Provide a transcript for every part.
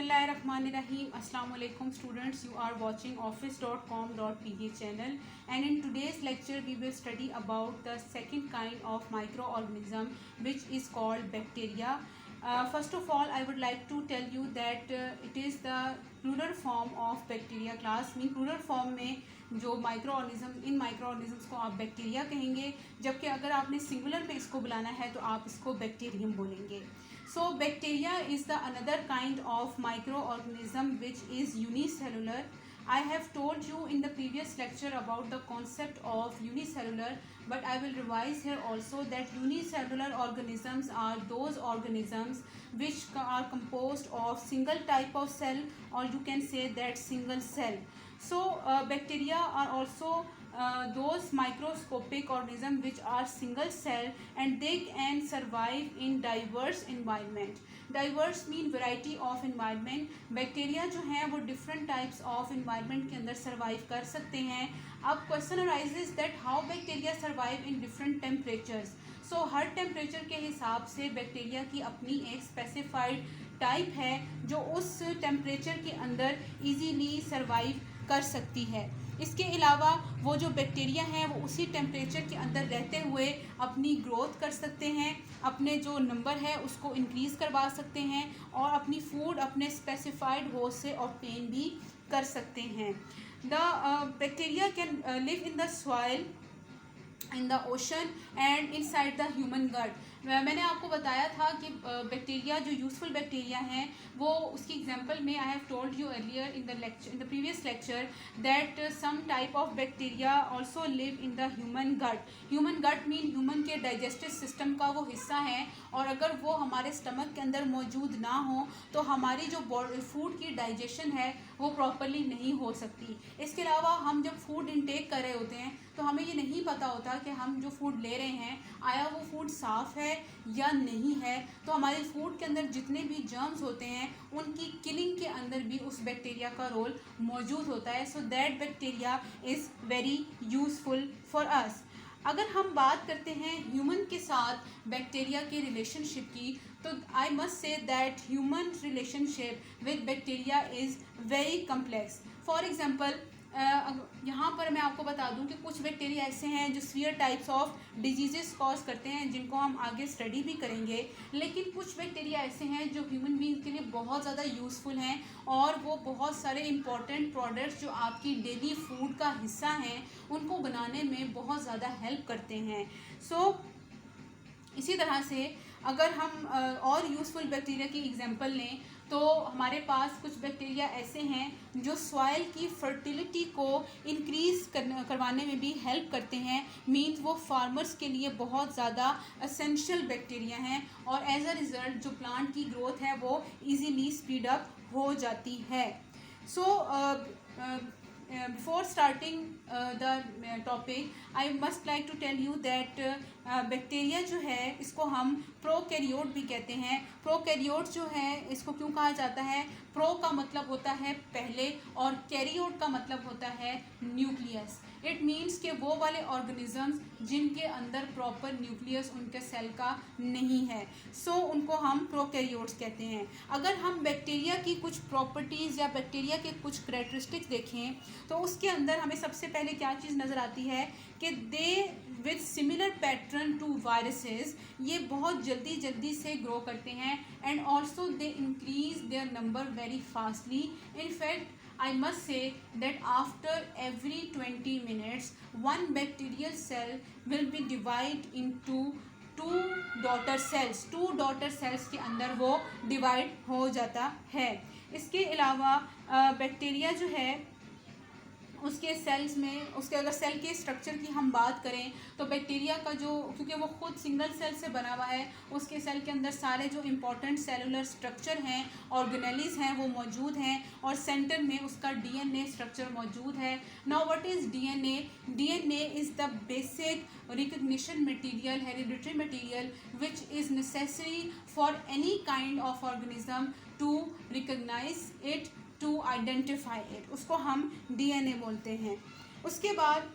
Bismillahirrahmanirrahim. Assalamu alaikum students. You are watching office.com.pg channel, and in today's lecture we will study about the second kind of microorganism, which is called bacteria. First of all, I would like to tell you that it is the plural form of bacteria class. Mean plural form में जो microorganism, इन माइक्रोऑर्गेनिज्म्स को आप bacteria कहेंगे, जबकि अगर आपने singular में इसको बुलाना है तो आप इसको बैक्टीरियम बोलेंगे. So bacteria is the another kind of microorganism which is unicellular. I have told you in the previous lecture about the concept of unicellular, but I will revise here also that unicellular organisms are those organisms which are composed of single type of cell, or you can say that single cell. So bacteria are also those microscopic organisms which are single cell and they can survive in diverse environment. Diverse mean variety of environment. Bacteria जो हैं वो different types of environment के अंदर survive कर सकते हैं. अब question arises that how bacteria survive in different temperatures. So her temperature के हिसाब से बैक्टीरिया की अपनी एक specified type है जो उस temperature के अंदर easily survive कर सकती है. इसके अलावा वो जो बैक्टीरिया हैं वो उसी टेम्परेचर के अंदर रहते हुए अपनी ग्रोथ कर सकते हैं, अपने जो नंबर है उसको इंक्रीज़ करवा सकते हैं और अपनी फूड अपने स्पेसिफाइड होस्ट से ऑब्टेन भी कर सकते हैं. The bacteria can live in the soil, in the ocean and inside the human gut. मैंने आपको बताया था कि बैक्टीरिया जो यूज़फुल बैक्टीरिया हैं वो उसकी एग्जांपल में I have told you earlier in the previous lecture that some type of bacteria also live in the human gut. Human gut mean human के डाइजेस्टिव सिस्टम का वो हिस्सा है, और अगर वो हमारे स्टमक के अंदर मौजूद ना हो तो हमारी जो फूड की डाइजेशन है वो प्रॉपरली नहीं हो सकती. इसके अलावा हम जब फूड इनटेक कर रहे होते हैं तो हमें ये नहीं पता होता कि हम जो फूड ले रहे हैं आया वो फूड साफ़ है या नहीं है. तो हमारे फूड के अंदर जितने भी जर्म्स होते हैं उनकी किलिंग के अंदर भी उस बैक्टीरिया का रोल मौजूद होता है. So that bacteria is very useful for us. अगर हम बात करते हैं ह्यूमन के साथ बैक्टीरिया के रिलेशनशिप की, तो I must say that human relationship with bacteria is very complex. For example यहाँ पर मैं आपको बता दूं कि कुछ बैक्टीरिया ऐसे हैं जो severe types of diseases cause करते हैं, जिनको हम आगे स्टडी भी करेंगे. लेकिन कुछ बैक्टीरिया ऐसे हैं जो ह्यूमन बीइंग के लिए बहुत ज़्यादा यूज़फुल हैं और वो बहुत सारे इंपॉर्टेंट प्रोडक्ट्स जो आपकी डेली फूड का हिस्सा हैं उनको बनाने में बहुत ज़्यादा हेल्प करते हैं. सो इसी तरह से अगर हम और यूज़फुल बैक्टीरिया की एग्जांपल लें तो हमारे पास कुछ बैक्टीरिया ऐसे हैं जो सॉइल की फर्टिलिटी को इंक्रीज़ करवाने में भी हेल्प करते हैं. मीन्स वो फार्मर्स के लिए बहुत ज़्यादा असेंशियल बैक्टीरिया हैं और एज अ रिज़ल्ट जो प्लांट की ग्रोथ है वो इजीली स्पीड अप हो जाती है. सो before starting the topic, I must like to tell you that bacteria जो है इसको हम प्रोकैरियोट भी कहते हैं. प्रोकैरियोट जो है इसको क्यों कहा जाता है? प्रो का मतलब होता है पहले और कैरियोट का मतलब होता है न्यूक्लियस. इट मीन्स कि वो वाले ऑर्गेनिजम्स जिनके अंदर प्रॉपर न्यूक्लियस उनके सेल का नहीं है, सो उनको हम प्रोकैरियोट्स कहते हैं. अगर हम बैक्टीरिया की कुछ प्रॉपर्टीज़ या बैक्टीरिया के कुछ करैक्टरिस्टिक्स देखें तो उसके अंदर हमें सबसे पहले क्या चीज़ नज़र आती है कि they with similar pattern to viruses, ये बहुत जल्दी से ग्रो करते हैं and also they increase their number very fastly. In fact I must say that after every 20 minutes one bacterial cell will be divided into two daughter cells. Two daughter cells के अंदर वो divide हो जाता है. इसके अलावा bacteria जो है उसके सेल्स में, उसके अगर सेल के स्ट्रक्चर की हम बात करें तो बैक्टीरिया का जो, क्योंकि वो खुद सिंगल सेल से बना हुआ है, उसके सेल के अंदर सारे जो इम्पोर्टेंट सेलुलर स्ट्रक्चर हैं, ऑर्गेनेलिज हैं, वो मौजूद हैं और सेंटर में उसका डीएनए स्ट्रक्चर मौजूद है. Now what is DNA? DNA is the basic recognition material, hereditary material which is necessary for any kind of organism to recognize it, to identify it. उसको हम डीएनए बोलते हैं. उसके बाद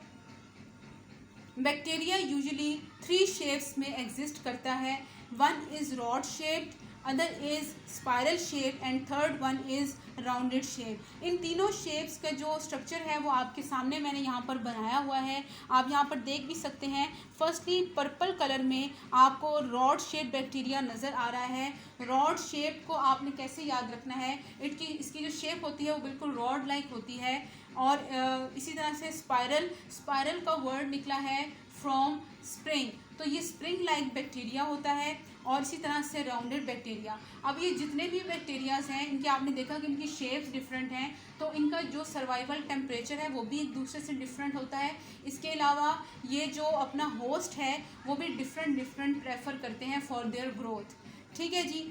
बैक्टीरिया यूजुअली 3 शेप्स में exist करता है. One is rod shaped, other is spiral shape and third one is rounded shape. इन तीनों शेप्स का जो स्ट्रक्चर है वो आपके सामने मैंने यहाँ पर बनाया हुआ है, आप यहाँ पर देख भी सकते हैं। फर्स्टली पर्पल कलर में आपको रॉड शेप बैक्टीरिया नज़र आ रहा है। रॉड शेप को आपने कैसे याद रखना है, इसकी जो शेप होती है वो बिल्कुल रॉड लाइक होती है। और इसी तरह से स्पायरल का वर्ड निकला है फ्रॉम स्प्रिंग, तो ये स्प्रिंग लाइक बैक्टीरिया होता है। और इसी तरह से राउंडेड बैक्टीरिया। अब ये जितने भी बैक्टीरियाज हैं इनके आपने देखा कि इनकी शेप्स डिफरेंट हैं, तो इनका जो सर्वाइवल टेम्परेचर है वो भी एक दूसरे से डिफरेंट होता है। इसके अलावा ये जो अपना होस्ट है वो भी डिफरेंट प्रेफर करते हैं फॉर देयर ग्रोथ। ठीक है जी।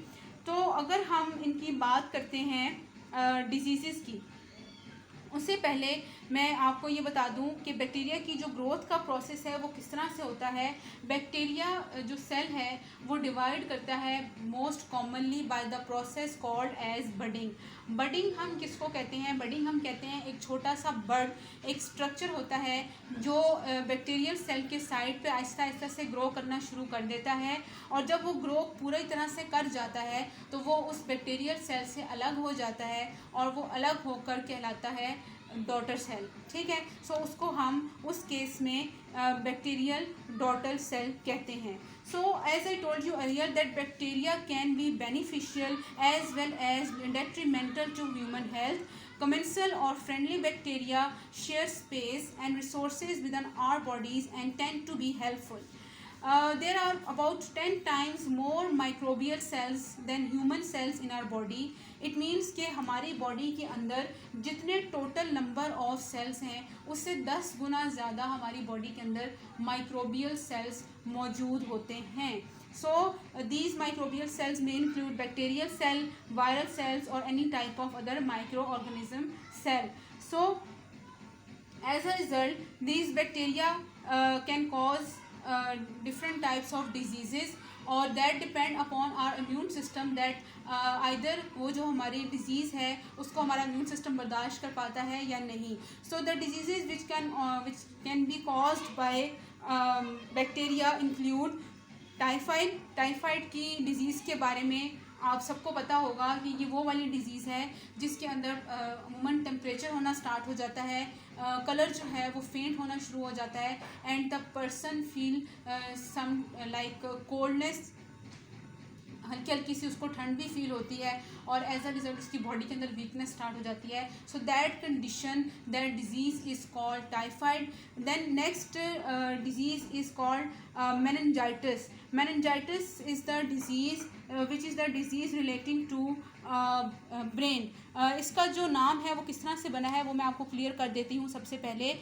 तो अगर हम इनकी बात करते हैं डिजीज़ की, उससे पहले मैं आपको ये बता दूं कि बैक्टीरिया की जो ग्रोथ का प्रोसेस है वो किस तरह से होता है। बैक्टीरिया जो सेल है वो डिवाइड करता है most commonly by the process called as budding. Budding हम किसको कहते हैं? बडिंग हम कहते हैं एक छोटा सा बड, एक स्ट्रक्चर होता है जो बैक्टीरियल सेल के साइड पे आहिस्ता आहिस्ता से ग्रो करना शुरू कर देता है। और जब वो ग्रो पूरी तरह से कर जाता है तो वो उस बैक्टीरियल सेल से अलग हो जाता है और वो अलग होकर कहलाता है डॉटर सेल। ठीक है, सो उसको हम उस केस में बैक्टीरियल डॉटर सेल कहते हैं। So as I told you earlier that bacteria can be beneficial as well as detrimental to human health. Commensal or friendly bacteria share space and resources within our bodies and tend to be helpful. There are about 10 times more microbial cells than human cells in our body. It means कि हमारी body के अंदर जितने total number of sales हैं उससे 10 गुना ज़्यादा हमारी body के अंदर माइक्रोबियल सेल्स मौजूद होते हैं। So these microbial cells may include bacterial cell, viral cells or any type of other microorganism cell. So as a result these bacteria can cause different types of diseases or that depend upon our immune system that either वो जो हमारी disease है उसको हमारा immune system बर्दाश्त कर पाता है या नहीं। So the diseases which can be caused by bacteria include typhoid की डिज़ीज़ के बारे में आप सबको पता होगा कि ये वो वाली डिज़ीज़ है जिसके अंदर अमूमन टेम्परेचर होना स्टार्ट हो जाता है, कलर जो है वो फेंट होना शुरू हो जाता है and the person feel some like coldness, हल्की हल्की सी उसको ठंड भी फील होती है और एज अ रिजल्ट उसकी बॉडी के अंदर वीकनेस स्टार्ट हो जाती है। So that condition, that disease is called typhoid. Then next disease is called meningitis. Meningitis is the disease which is the disease relating to brain. इसका जो नाम है वो किस तरह से बना है वो मैं आपको क्लियर कर देती हूँ। सबसे पहले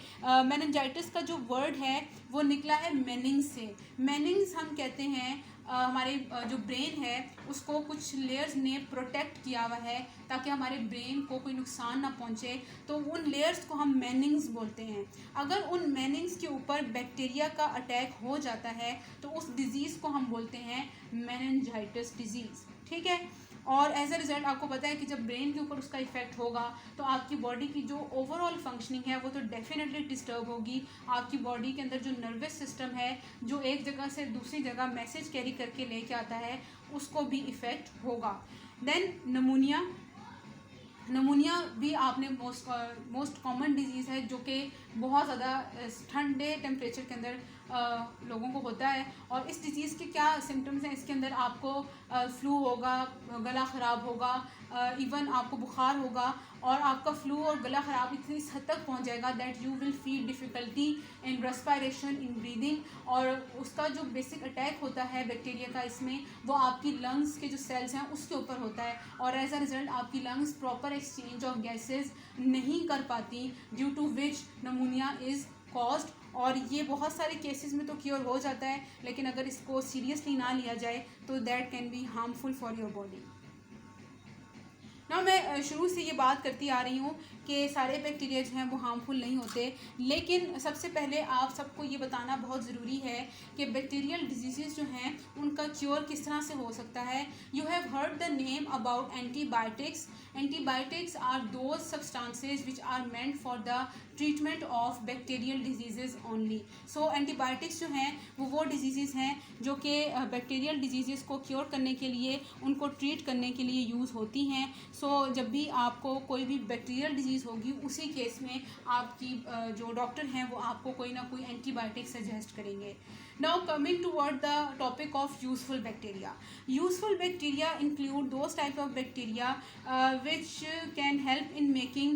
meningitis का जो वर्ड है वो निकला है मेनिंग्स से। मेनिंग्स हम कहते हैं हमारे जो ब्रेन है उसको कुछ लेयर्स ने प्रोटेक्ट किया हुआ है ताकि हमारे ब्रेन को कोई नुकसान ना पहुंचे, तो उन लेयर्स को हम मेनिंग्स बोलते हैं। अगर उन मेनिंग्स के ऊपर बैक्टीरिया का अटैक हो जाता है तो उस डिज़ीज़ को हम बोलते हैं मेनिंजाइटिस डिजीज़। ठीक है, और एज अ रिज़ल्ट आपको पता है कि जब ब्रेन के ऊपर उसका इफ़ेक्ट होगा तो आपकी बॉडी की जो ओवरऑल फंक्शनिंग है वो तो डेफिनेटली डिस्टर्ब होगी। आपकी बॉडी के अंदर जो नर्वस सिस्टम है जो एक जगह से दूसरी जगह मैसेज कैरी करके लेके आता है उसको भी इफ़ेक्ट होगा। देन नमूनिया भी आपने मोस्ट कॉमन डिजीज़ है जो कि बहुत ज़्यादा ठंडे टेम्परेचर के अंदर लोगों को होता है। और इस डिज़ीज़ के क्या सिम्टम्स हैं, इसके अंदर आपको फ्लू होगा, गला ख़राब होगा, इवन आपको बुखार होगा और आपका फ्लू और गला ख़राब इतनी हद तक पहुंच जाएगा that you will feel difficulty in respiration, in breathing. और उसका जो बेसिक अटैक होता है बैक्टीरिया का इसमें वो आपकी लंग्स के जो सेल्स हैं उसके ऊपर होता है और एज अ रिज़ल्ट आपकी lungs proper exchange of gases नहीं कर पाती due to which pneumonia is caused. और ये बहुत सारे केसेस में तो क्योर हो जाता है लेकिन अगर इसको सीरियसली ना लिया जाए तो that can be harmful for your body. ना मैं शुरू से ये बात करती आ रही हूँ कि सारे बैक्टीरिया जो हैं वो हार्मफुल नहीं होते, लेकिन सबसे पहले आप सबको ये बताना बहुत ज़रूरी है कि बैक्टीरियल डिजीज़ जो हैं उनका क्योर किस तरह से हो सकता है। You have heard the name about antibiotics. Antibiotics are those substances which are meant for the treatment of bacterial disease only. So antibiotics जो हैं वो डिजीज़ हैं जो कि बैक्टीरियल डिजीज़ को क्योर करने के लिए, उनको ट्रीट करने के लिए यूज़ होती हैं। सो जब भी आपको कोई भी बैक्टीरियल डिजीज़ होगी उसी केस में आपकी जो डॉक्टर हैं वो आपको कोई ना कोई एंटीबायोटिक सजेस्ट करेंगे। Now coming toward the topic of useful bacteria. Useful bacteria include those type of bacteria which can help in making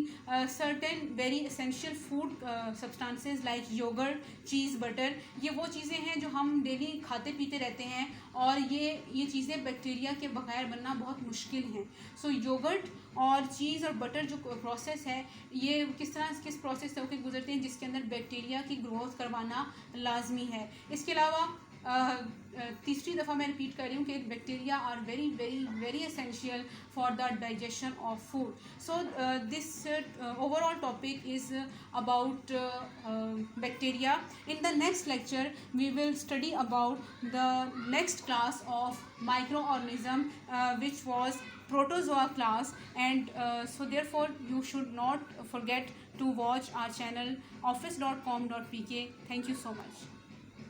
certain very essential food substances like yogurt, cheese, butter. ये वो चीज़ें हैं जो हम daily खाते पीते रहते हैं और ये चीज़ें बैक्टीरिया के बगैर बनना बहुत मुश्किल हैं। सो योगर्ट और चीज़ और बटर जो प्रोसेस है ये किस प्रोसेस से होकर गुजरते हैं जिसके अंदर बैक्टीरिया की ग्रोथ करवाना लाजमी है। इसके अलावा तीसरी दफ़ा मैं रिपीट कर रही हूँ कि bacteria are very very very essential for the digestion of food. So this overall topic is about bacteria. In the next lecture we will study about the next class of microorganism which was protozoa class, and so therefore you should not forget to watch our channel office.com.pk. Thank you so much.